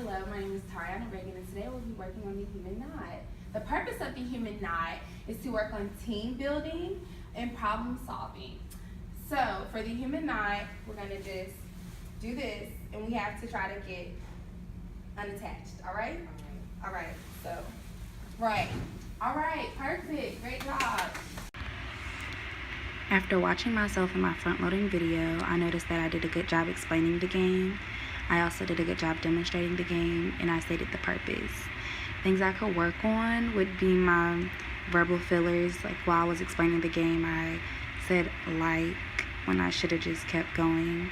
Hello, my name is Tariana Reagan, and today we'll be working on the human knot. The purpose of the human knot is to work on team building and problem solving. So for the human knot, we're going to just do this, and we have to try to get unattached, all right? All right, so, right. All right, perfect, great job. After watching myself in my front-loading video, I noticed that I did a good job explaining the game. I also did a good job demonstrating the game, and I stated the purpose. Things I could work on would be my verbal fillers. Like while I was explaining the game, I said like when I should have just kept going.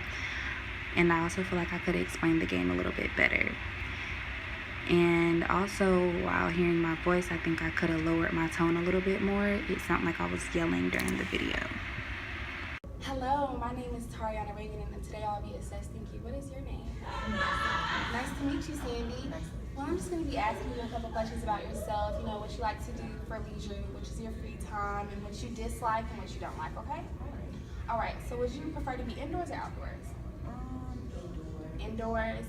And I also feel like I could have explained the game a little bit better. And also, while hearing my voice, I think I could have lowered my tone a little bit more. It sounded like I was yelling during the video. Hello, my name is Tariana Reagan, and today I'll be assessing you. What is your name? Nice to meet you, Sandy. Well, I'm just going to be asking you a couple questions about yourself, you know, what you like to do for leisure, which is your free time, and what you dislike and what you don't like, okay? All right, so would you prefer to be indoors or outdoors? Indoors.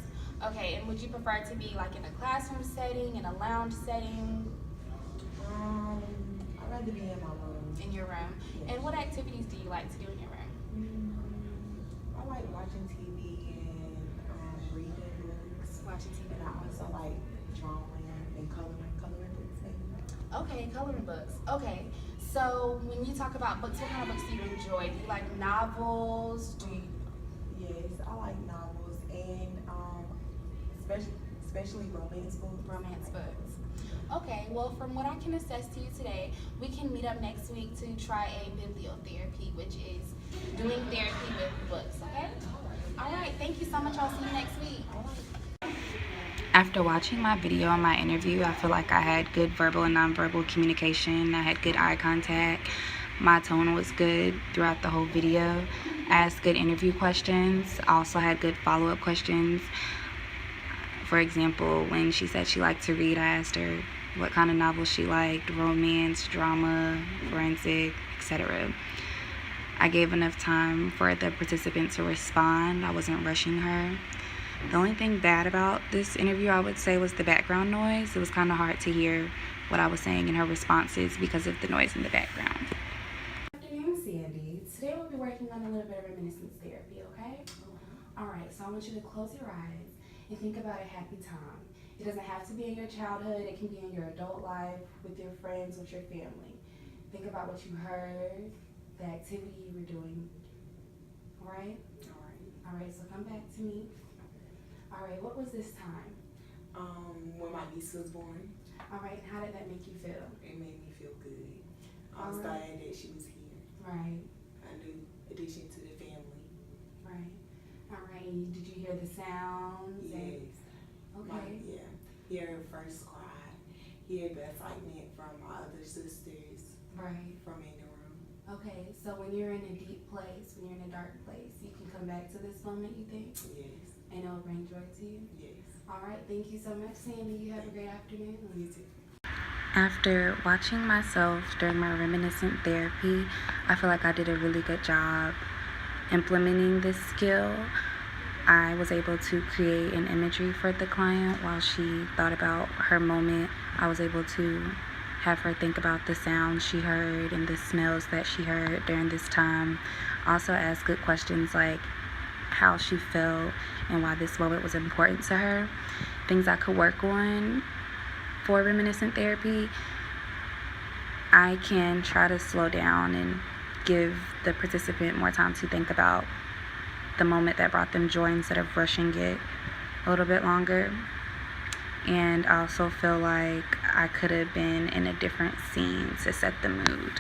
Okay, and would you prefer to be like in a classroom setting, in a lounge setting? I'd rather be in my room. In your room. Yes. And what activities do you like to do in your room? I like watching TV and reading books. Watching TV. And I also like drawing and coloring books maybe. Okay, coloring books. Okay, so when you talk about books, what kind of books do you enjoy? Do you like novels? Do you? Yes, I like novels and especially romance books. Romance books. Okay, well, from what I can assess to you today, we can meet up next week to try a bibliotherapy, which is doing therapy with books, okay? All right, thank you so much. I'll see you next week. After watching my video and my interview, I feel like I had good verbal and nonverbal communication. I had good eye contact. My tone was good throughout the whole video. I asked good interview questions. I also had good follow-up questions. For example, when she said she liked to read, I asked her what kind of novels she liked, romance, drama, forensic, etc. I gave enough time for the participant to respond. I wasn't rushing her. The only thing bad about this interview, I would say, was the background noise. It was kind of hard to hear what I was saying in her responses because of the noise in the background. Good afternoon, Sandy. Today we'll be working on a little bit of reminiscence therapy, okay? All right, so I want you to close your eyes and think about a happy time. It doesn't have to be in your childhood. It can be in your adult life, with your friends, with your family. Think about what you heard, the activity you were doing. All right? All right, so come back to me. All right, what was this time? When my niece was born, All right, how did that make you feel? it made me feel good. I was glad that she was here. Right, A new addition to the family. right. All right, and did you hear the sounds? Yes. Okay. Hear her first cry. Hear the excitement from my other sisters Right. from in the room. Okay, so when you're in a deep place, when you're in a dark place, you can come back to this moment, you think? Yes. And it'll bring joy to you? Yes. All right, thank you so much, Sandy. You have a great afternoon. You too. After watching myself during my reminiscent therapy, I feel like I did a really good job implementing this skill. I was able to create an imagery for the client while she thought about her moment. I was able to have her think about the sounds she heard and the smells that she heard during this time. Also ask good questions like how she felt and why this moment was important to her. Things I could work on for reminiscent therapy. I can try to slow down and give the participant more time to think about the moment that brought them joy instead of rushing it a little bit longer. And I also feel like I could have been in a different scene to set the mood.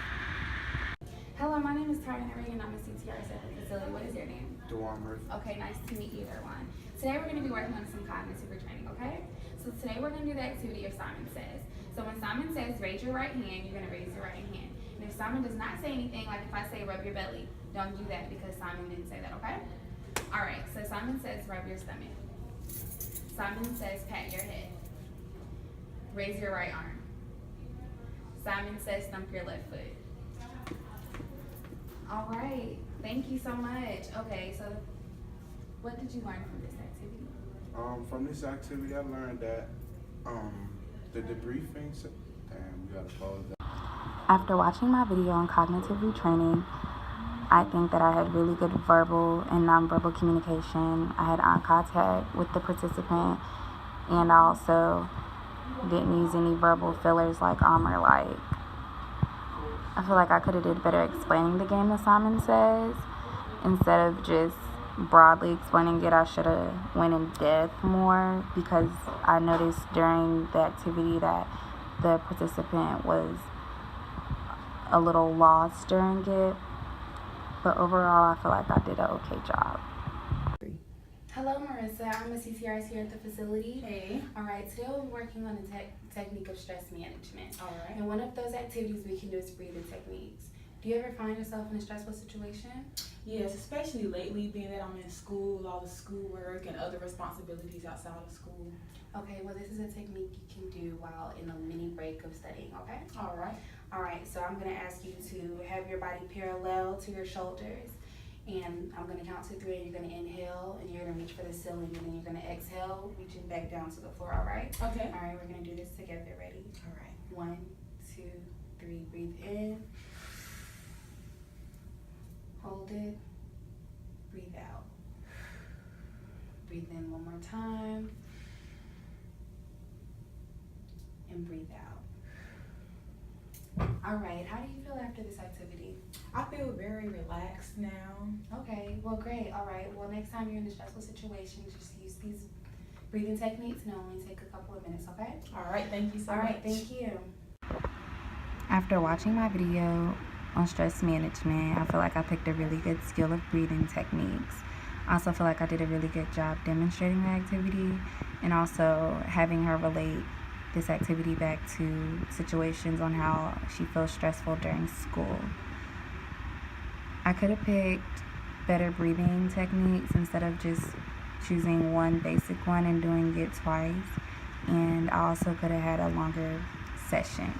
Hello, my name is Tariana Reagan. I'm a CTRS at the facility. What is your name? Dewan Murphy. Okay, nice to meet you, everyone. Today we're going to be working on some cognitive retraining, okay? So today we're going to do the activity of Simon Says. So when Simon says, raise your right hand, you're going to raise your right hand. And if Simon does not say anything, like if I say rub your belly, don't do that because Simon didn't say that, okay? All right, so Simon says rub your stomach. Simon says pat your head. Raise your right arm. Simon says thump your left foot. All right, thank you so much. Okay, so what did you learn from this activity? From this activity, I learned that the debriefing. Damn, we gotta pause that. After watching my video on cognitive retraining, I think that I had really good verbal and nonverbal communication. I had eye contact with the participant, and I also didn't use any verbal fillers like or like. I feel like I could have did better explaining the game that Simon Says. Instead of just broadly explaining it, I should have went in depth more, because I noticed during the activity that the participant was a little lost during it. But overall, I feel like I did an okay job. Hello, Marissa. I'm a CCRS here at the facility. Hey. All right, today we'll be working on the technique of stress management. All right. And one of those activities we can do is breathing techniques. Do you ever find yourself in a stressful situation? Yes, especially lately, being that I'm in school, all the schoolwork and other responsibilities outside of school. Okay, well, this is a technique you can do while in a mini break of studying, okay? All right. All right, so I'm going to ask you to have your body parallel to your shoulders. And I'm going to count to 3, and you're going to inhale, and you're going to reach for the ceiling, and then you're going to exhale, reaching back down to the floor, all right? Okay. All right, we're going to do this together. Ready? All right. 1, 2, 3. Breathe in. Hold it. Breathe out. Breathe in one more time. And breathe out. All right, how do you feel after this activity? I feel very relaxed now. Okay, well, great. All right, well, next time you're in a stressful situation, just use these breathing techniques, and it'll only take a couple of minutes, okay? All right. Thank you so All much. right, thank you. After watching my video on stress management, I feel like I picked a really good skill of breathing techniques. I also feel like I did a really good job demonstrating the activity, and also having her relate this activity back to situations on how she feels stressful during school. I could have picked better breathing techniques instead of just choosing one basic one and doing it twice. And I also could have had a longer session.